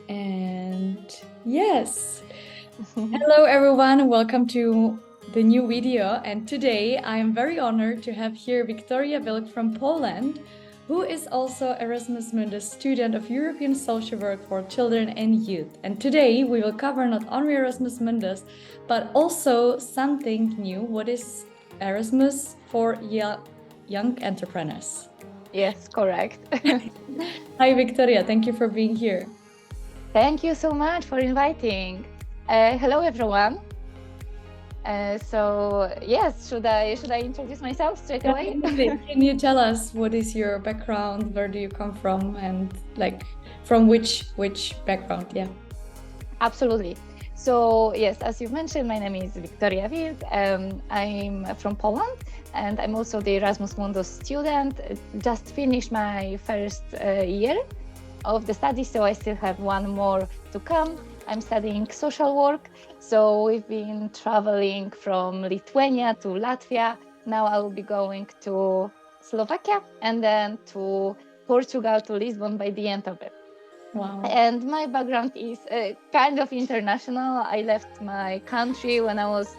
And yes, hello everyone, welcome to the new video. And today I am very honored to have here Victoria Wilk from Poland, who is also Erasmus Mundus student of European Social Work for Children and Youth. And today we will cover not only Erasmus Mundus, but also something new. What is Erasmus for young entrepreneurs? Yes, correct. Hi Victoria, thank you for being here. Thank you so much for inviting. Hello, everyone. Yes, should I introduce myself straight away? Can you tell us what is your background? Where do you come from, and from which background? Yeah. Absolutely. So yes, as you mentioned, my name is Victoria Wilk. I'm from Poland, and I'm also the Erasmus Mundus student. Just finished my first year of the study, so I still have one more to come. I'm studying social work, so we've been traveling from Lithuania to Latvia. Now I will be going to Slovakia and then to Portugal, to Lisbon by the end of it. Wow. And my background is kind of international. I left my country when I was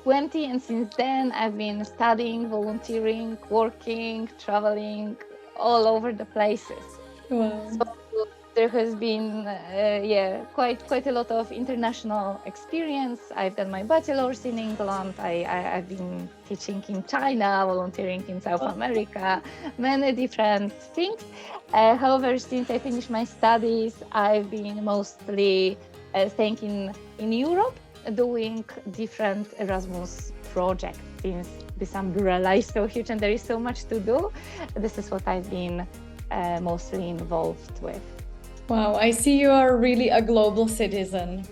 20, and since then I've been studying, volunteering, working, traveling all over the places. Wow. So there has been quite a lot of international experience. I've done my bachelor's in England. I've been teaching in China, volunteering in South America, many different things. However, since I finished my studies, I've been mostly staying in Europe, doing different Erasmus projects. Since this umbrella is so huge and there is so much to do, this is what I've been mostly involved with. Wow, I see you are really a global citizen.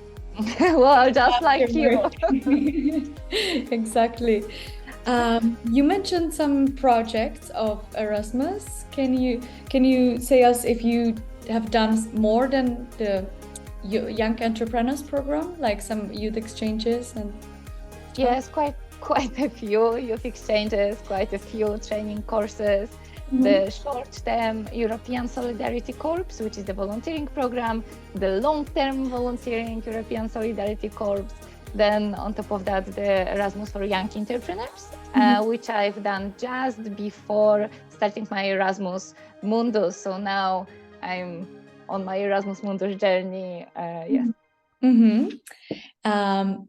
Well, just like you. Exactly. You mentioned some projects of Erasmus. Can you say us if you have done more than the Young Entrepreneurs program, like some youth exchanges and? Yes, quite a few youth exchanges, quite a few training courses. The short-term European Solidarity Corps, which is the volunteering program, the long-term volunteering European Solidarity Corps, then on top of that, the Erasmus for Young Entrepreneurs, which I've done just before starting my Erasmus Mundus. So now I'm on my Erasmus Mundus journey. Yes.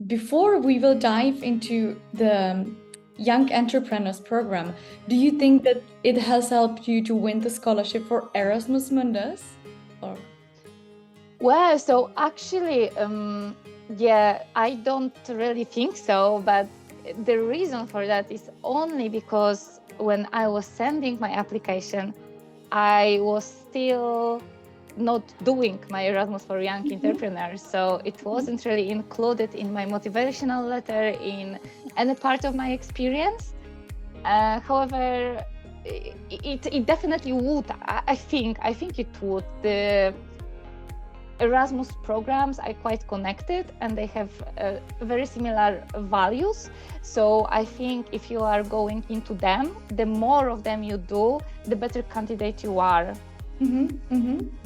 Before we will dive into the Young Entrepreneurs program, do you think that it has helped you to win the scholarship for Erasmus Mundus? Or? Well, so actually, I don't really think so, but the reason for that is only because when I was sending my application, I was still not doing my Erasmus for Young Entrepreneurs, so it wasn't really included in my motivational letter, in any part of my experience. However, it definitely would. I think it would. The Erasmus programs are quite connected and they have very similar values. So I think if you are going into them, the more of them you do, the better candidate you are.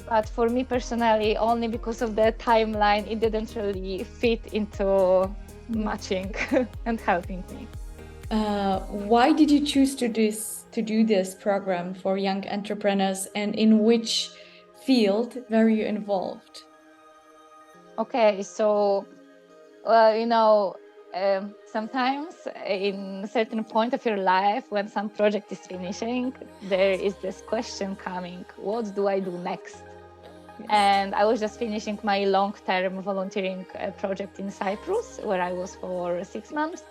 But for me personally, only because of the timeline, it didn't really fit into matching and helping me. Why did you choose to do this program for young entrepreneurs, and in which field were you involved? Okay, so sometimes in a certain point of your life, when some project is finishing, there is this question coming: what do I do next? Yes. And I was just finishing my long-term volunteering project in Cyprus, where I was for 6 months,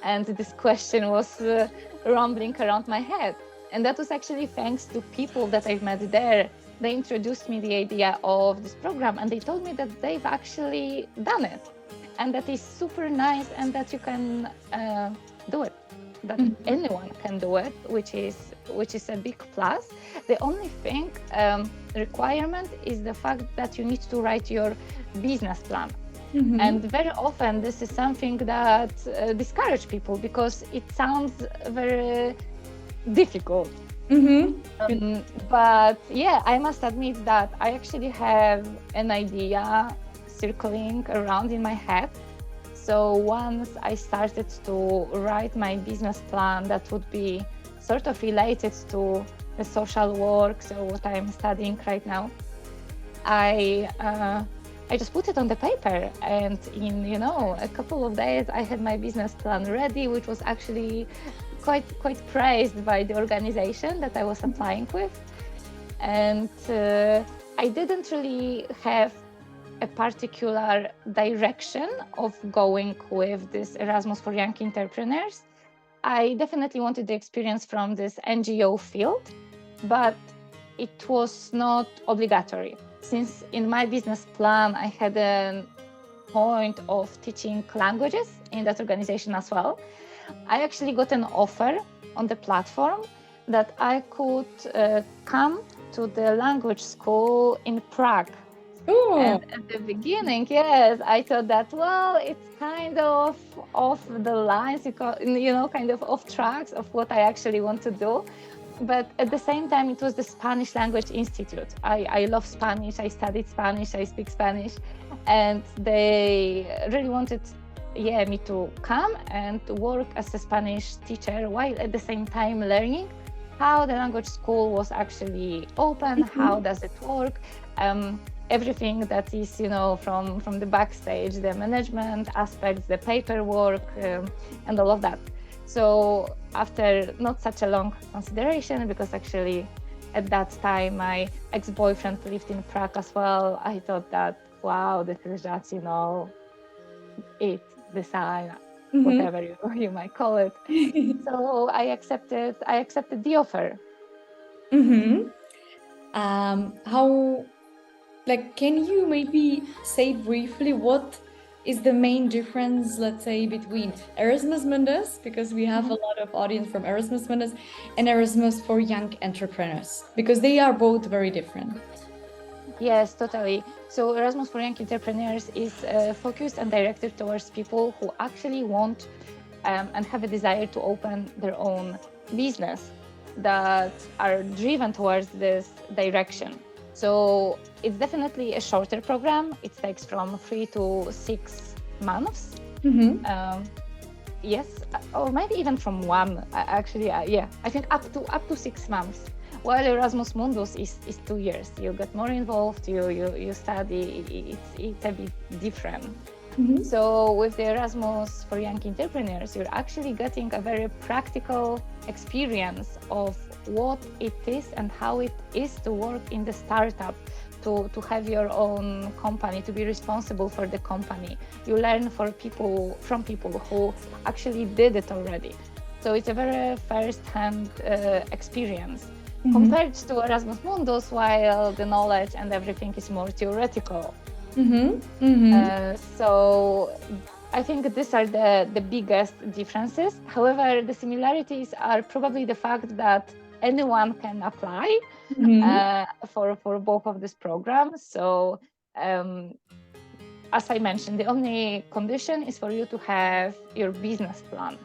and this question was rumbling around my head. And that was actually thanks to people that I've met there. They introduced me the idea of this program, and they told me that they've actually done it, and that is super nice, and that you can do it, that anyone can do it, which is a big plus. The only thing requirement is the fact that you need to write your business plan. And very often this is something that discourages people because it sounds very difficult. Mm-hmm. But yeah, I must admit that I actually have an idea circling around in my head. So once I started to write my business plan that would be sort of related to the social work, so what I'm studying right now, I just put it on the paper, and in a couple of days I had my business plan ready, which was actually quite praised by the organization that I was applying with. And I didn't really have a particular direction of going with this Erasmus for Young Entrepreneurs. I definitely wanted the experience from this NGO field, but it was not obligatory. Since in my business plan, I had a point of teaching languages in that organization as well. I actually got an offer on the platform that I could come to the language school in Prague. Oh, And at the beginning, yes, I thought that, well, it's kind of off the lines, kind of off tracks of what I actually want to do. But at the same time, it was the Spanish Language Institute. I love Spanish. I studied Spanish. I speak Spanish. And they really wanted me to come and work as a Spanish teacher while at the same time learning how the language school was actually open, how does it work, everything that is, from the backstage, the management aspects, the paperwork, and all of that. So after not such a long consideration, because actually at that time my ex-boyfriend lived in Prague as well, I thought that, wow, this is just, it, the sign, whatever you might call it. So I accepted the offer. How, can you maybe say briefly what is the main difference, let's say, between Erasmus Mundus, because we have a lot of audience from Erasmus Mundus, and Erasmus for Young Entrepreneurs, because they are both very different. Yes, totally. So Erasmus for Young Entrepreneurs is focused and directed towards people who actually want and have a desire to open their own business, that are driven towards this direction. So it's definitely a shorter program. It takes from 3 to 6 months. Yes, or maybe even from one. Actually, I think up to 6 months. While Erasmus Mundus is 2 years. You get more involved. You study. It's a bit different. So with the Erasmus for Young Entrepreneurs, you're actually getting a very practical experience of what it is and how it is to work in the startup, to have your own company, to be responsible for the company. You learn from people who actually did it already. So it's a very first-hand experience compared to Erasmus Mundus, while the knowledge and everything is more theoretical. So I think these are the biggest differences. However, the similarities are probably the fact that anyone can apply for both of these programs. So as I mentioned, the only condition is for you to have your business plan.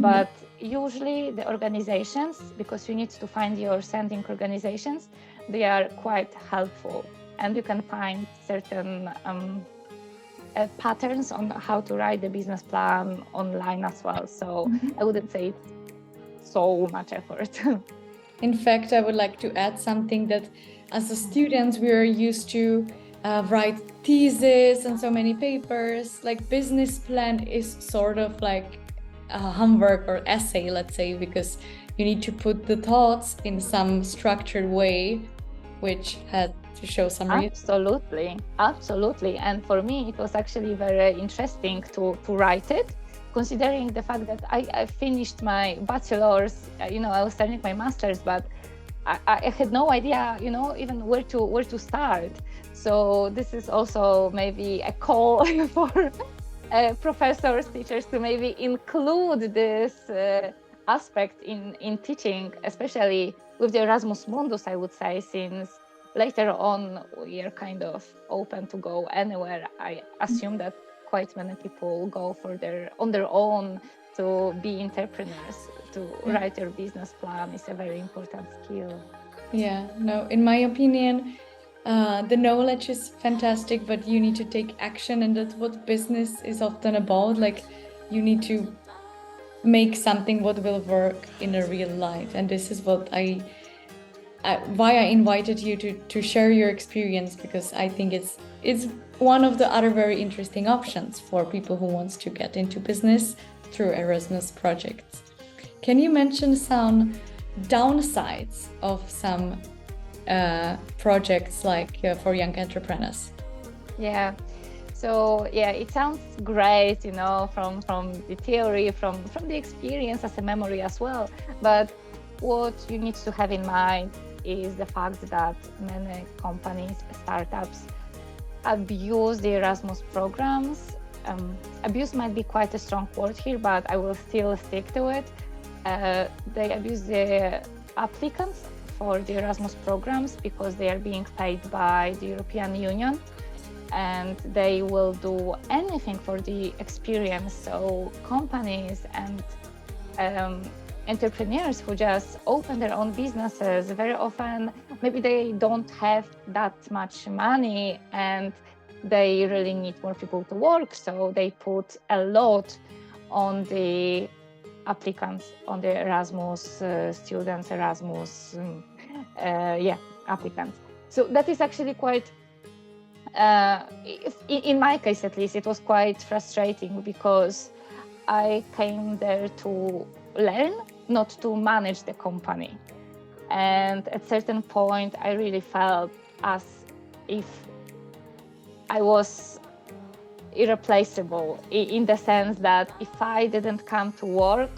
But usually the organizations, because you need to find your sending organizations, they are quite helpful. And you can find certain patterns on how to write the business plan online as well. So I wouldn't say it's so much effort. In fact, I would like to add something that as a student, we are used to write thesis and so many papers. Like business plan is sort of like a homework or essay, let's say, because you need to put the thoughts in some structured way, which had to show some Absolutely. And for me, it was actually very interesting to write it, considering the fact that I finished my bachelor's. I was starting my master's, but I had no idea, even where to start. So this is also maybe a call for professors, teachers to maybe include this aspect in teaching, especially with the Erasmus Mundus, I would say, since later on we are kind of open to go anywhere. I assume that quite many people go on their own to be entrepreneurs. to write your business plan is a very important skill. Yeah, no, in my opinion, the knowledge is fantastic, but you need to take action, and that's what business is often about. Like, you need to make something what will work in a real life, and this is what why I invited you to share your experience, because I think it's one of the other very interesting options for people who wants to get into business through Erasmus projects. Can you mention some downsides of some projects like for young entrepreneurs? Yeah. So yeah, it sounds great, from the theory, from the experience as a memory as well. But what you need to have in mind is the fact that many companies, startups, abuse the Erasmus programs. Abuse might be quite a strong word here, but I will still stick to it. They abuse the applicants for the Erasmus programs because they are being paid by the European Union, and they will do anything for the experience. So companies and entrepreneurs who just open their own businesses, very often maybe they don't have that much money and they really need more people to work, so they put a lot on the applicants, on the Erasmus students, Erasmus applicants. So that is actually quite in my case at least, it was quite frustrating because I came there to learn, not to manage the company. And at a certain point, I really felt as if I was irreplaceable, in the sense that if I didn't come to work,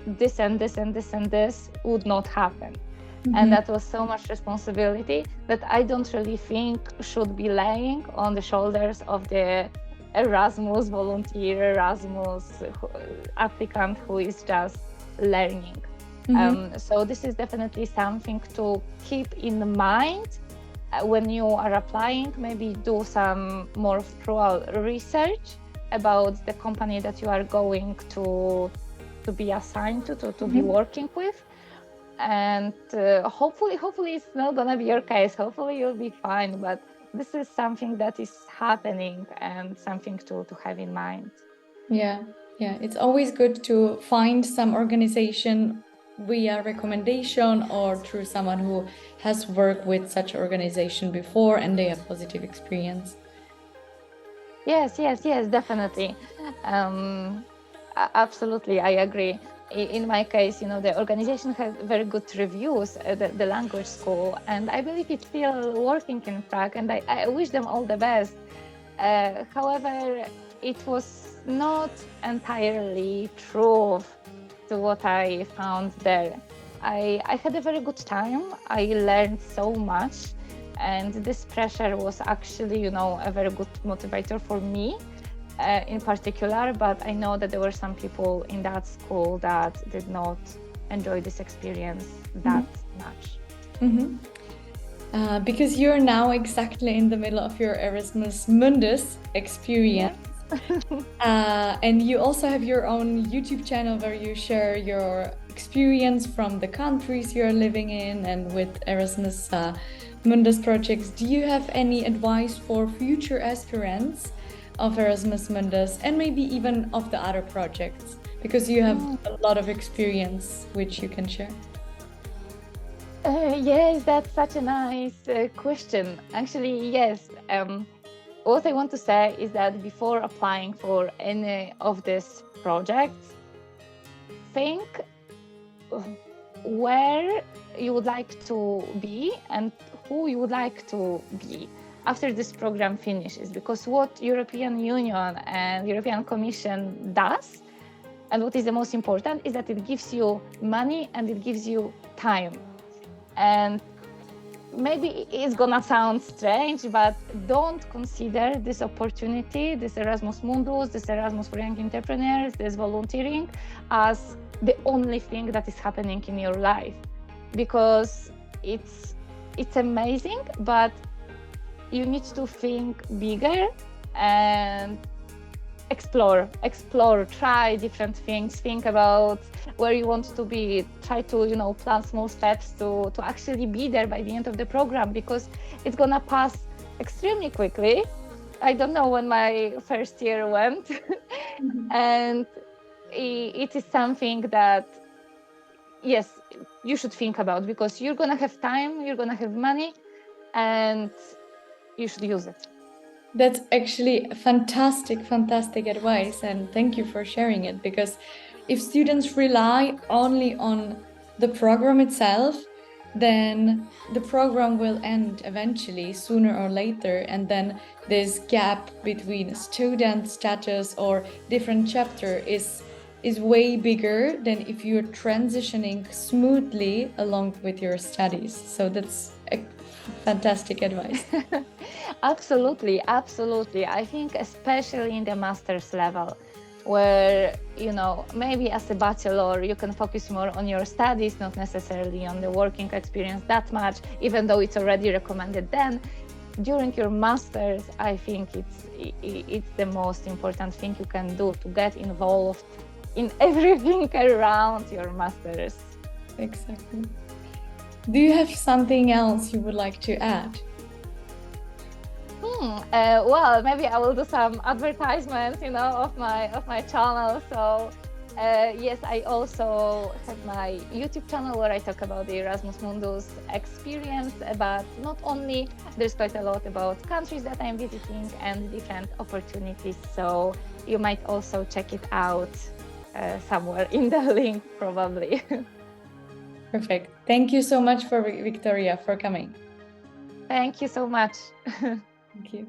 this and this and this and this would not happen. Mm-hmm. And that was so much responsibility that I don't really think should be laying on the shoulders of the Erasmus volunteer, Erasmus applicant who is just learning. Mm-hmm. So this is definitely something to keep in mind when you are applying. Maybe do some more thorough research about the company that you are going to be assigned to mm-hmm. be working with. And hopefully it's not gonna be your case. Hopefully you'll be fine, but this is something that is happening and something to have in mind. Yeah, it's always good to find some organization via recommendation or through someone who has worked with such organization before and they have positive experience. Yes, definitely. Absolutely, I agree. In my case, the organization has very good reviews at the language school, and I believe it's still working in Prague, and I wish them all the best. However, it was not entirely true to what I found there. I had a very good time. I learned so much, and this pressure was actually, a very good motivator for me. In particular, but I know that there were some people in that school that did not enjoy this experience that mm-hmm. much. Mm-hmm. Because you're now exactly in the middle of your Erasmus Mundus experience. Yes. And you also have your own YouTube channel where you share your experience from the countries you're living in and with Erasmus Mundus projects. Do you have any advice for future aspirants of Erasmus Mundus and maybe even of the other projects, because you have a lot of experience which you can share? Yes, that's such a nice question. Actually, yes. What I want to say is that before applying for any of these projects, think where you would like to be and who you would like to be after this program finishes, because what European Union and European Commission does, and what is the most important, is that it gives you money and it gives you time. And maybe it's gonna sound strange, but don't consider this opportunity, this Erasmus Mundus, this Erasmus for Young Entrepreneurs, this volunteering, as the only thing that is happening in your life, because it's amazing, but you need to think bigger and explore, try different things, think about where you want to be, try to, plan small steps to actually be there by the end of the program, because it's gonna pass extremely quickly. I don't know when my first year went. And it is something that, yes, you should think about, because you're gonna have time, you're gonna have money, and you should use it. That's actually fantastic advice, and thank you for sharing it, because if students rely only on the program itself, then the program will end eventually, sooner or later, and then this gap between student status or different chapter is way bigger than if you're transitioning smoothly along with your studies. So that's a fantastic advice. Absolutely. I think especially in the master's level, where, maybe as a bachelor, you can focus more on your studies, not necessarily on the working experience that much, even though it's already recommended then. During your master's, I think it's the most important thing you can do, to get involved in everything around your master's. Exactly. Do you have something else you would like to add? Well, maybe I will do some advertisements, of my channel. So yes, I also have my YouTube channel where I talk about the Erasmus Mundus experience, but not only. There's quite a lot about countries that I'm visiting and different opportunities. So you might also check it out somewhere in the link, probably. Perfect. Thank you so much for Victoria for coming. Thank you so much. Thank you.